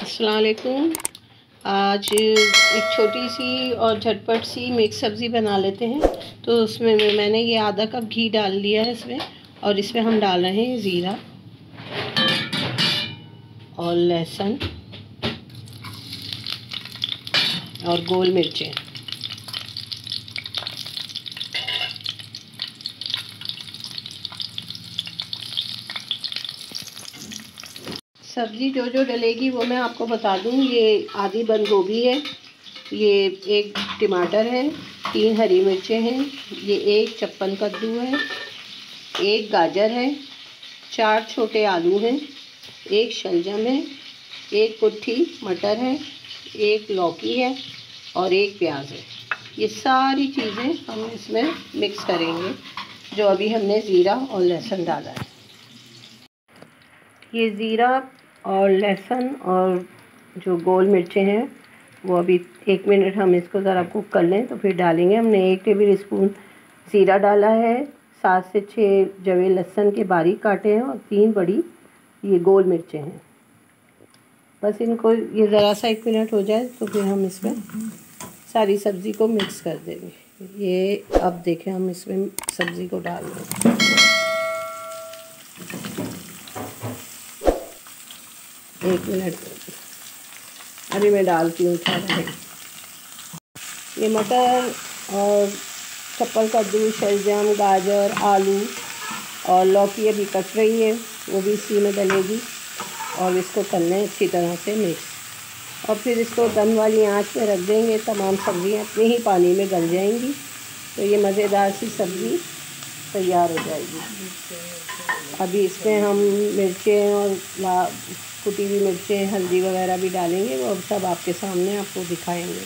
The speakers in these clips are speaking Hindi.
अस्सलाम वालेकुम। आज एक छोटी सी और झटपट सी मिक्स सब्ज़ी बना लेते हैं। तो उसमें मैंने ये आधा कप घी डाल लिया है इसमें, और इसमें हम डाल रहे हैं ज़ीरा और लहसुन और गोल मिर्चें। सब्ज़ी जो जो डलेगी वो मैं आपको बता दूँ। ये आधी बंद गोभी है, ये एक टमाटर है, 3 हरी मिर्चें हैं, ये एक चप्पन कद्दू है, एक गाजर है, 4 छोटे आलू हैं, एक शलजम है, एक कुट्ठी मटर है, एक लौकी है और एक प्याज है। ये सारी चीज़ें हम इसमें मिक्स करेंगे जो अभी हमने ज़ीरा और लहसुन डाला है। ये ज़ीरा और लहसुन और जो गोल मिर्चें हैं वो अभी 1 मिनट हम इसको ज़रा कुक कर लें तो फिर डालेंगे। हमने 1 टेबल स्पून ज़ीरा डाला है, 7 से 6 जवे लहसुन के बारीक काटे हैं और 3 बड़ी ये गोल मिर्चें हैं। बस इनको ये ज़रा सा 1 मिनट हो जाए तो फिर हम इसमें सारी सब्ज़ी को मिक्स कर देंगे। ये अब देखें, हम इसमें सब्ज़ी को डाल दें। 1 मिनट अभी मैं डालती हूँ थोड़ा। ये मटर और चप्पल कद्दू, शलजम, गाजर, आलू और लौकी अभी कट रही है, वो भी इसी में डलेगी और इसको करना है अच्छी तरह से मिक्स। और फिर इसको दम वाली आंच पे रख देंगे। तमाम सब्ज़ियाँ अपने ही पानी में गल जाएंगी तो ये मज़ेदार सी सब्ज़ी तैयार हो जाएगी। अभी इसमें हम मिर्चें और कुटी हुई मिर्चें, हल्दी वगैरह भी डालेंगे, वो अब सब आपके सामने आपको दिखाएंगे।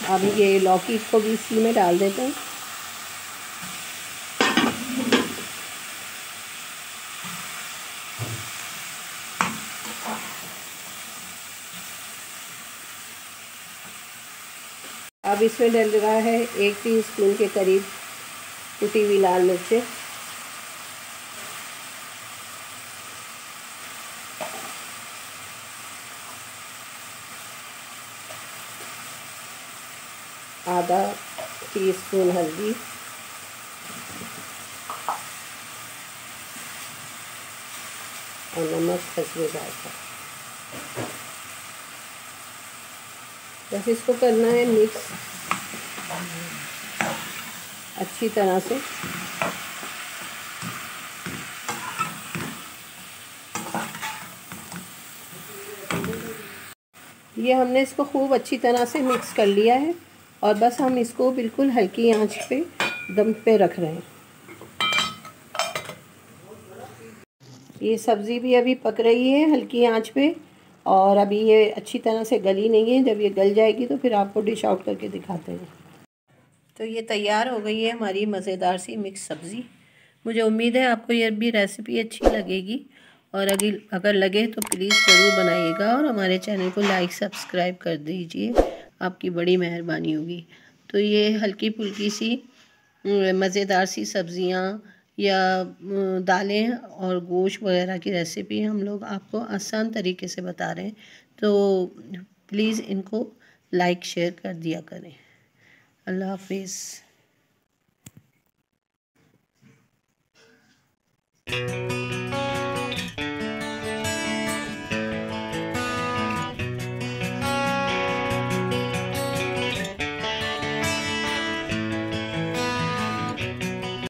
अब ये लौकी को भी इसी में डाल देते हैं। अब इसमें डल रहा है 1 टीस्पून के करीब कुटी हुई लाल मिर्चें, आधा टीस्पून हल्दी, और नमक खसबे जायका। बस इसको करना है मिक्स अच्छी तरह से। ये हमने इसको खूब अच्छी तरह से मिक्स कर लिया है और बस हम इसको बिल्कुल हल्की आंच पे दम पे रख रहे हैं। ये सब्ज़ी भी अभी पक रही है हल्की आंच पे, और अभी ये अच्छी तरह से गली नहीं है। जब ये गल जाएगी तो फिर आपको डिश आउट करके दिखाते हैं। तो ये तैयार हो गई है हमारी मज़ेदार सी मिक्स सब्ज़ी। मुझे उम्मीद है आपको ये भी रेसिपी अच्छी लगेगी, और अगर लगे तो प्लीज़ ज़रूर बनाइएगा और हमारे चैनल को लाइक सब्सक्राइब कर दीजिए, आपकी बड़ी मेहरबानी होगी। तो ये हल्की फुल्की सी मज़ेदार सी सब्ज़ियाँ या दालें और गोश्त वगैरह की रेसिपी हम लोग आपको आसान तरीके से बता रहे हैं, तो प्लीज़ इनको लाइक शेयर कर दिया करें। अल्लाह हाफिज़।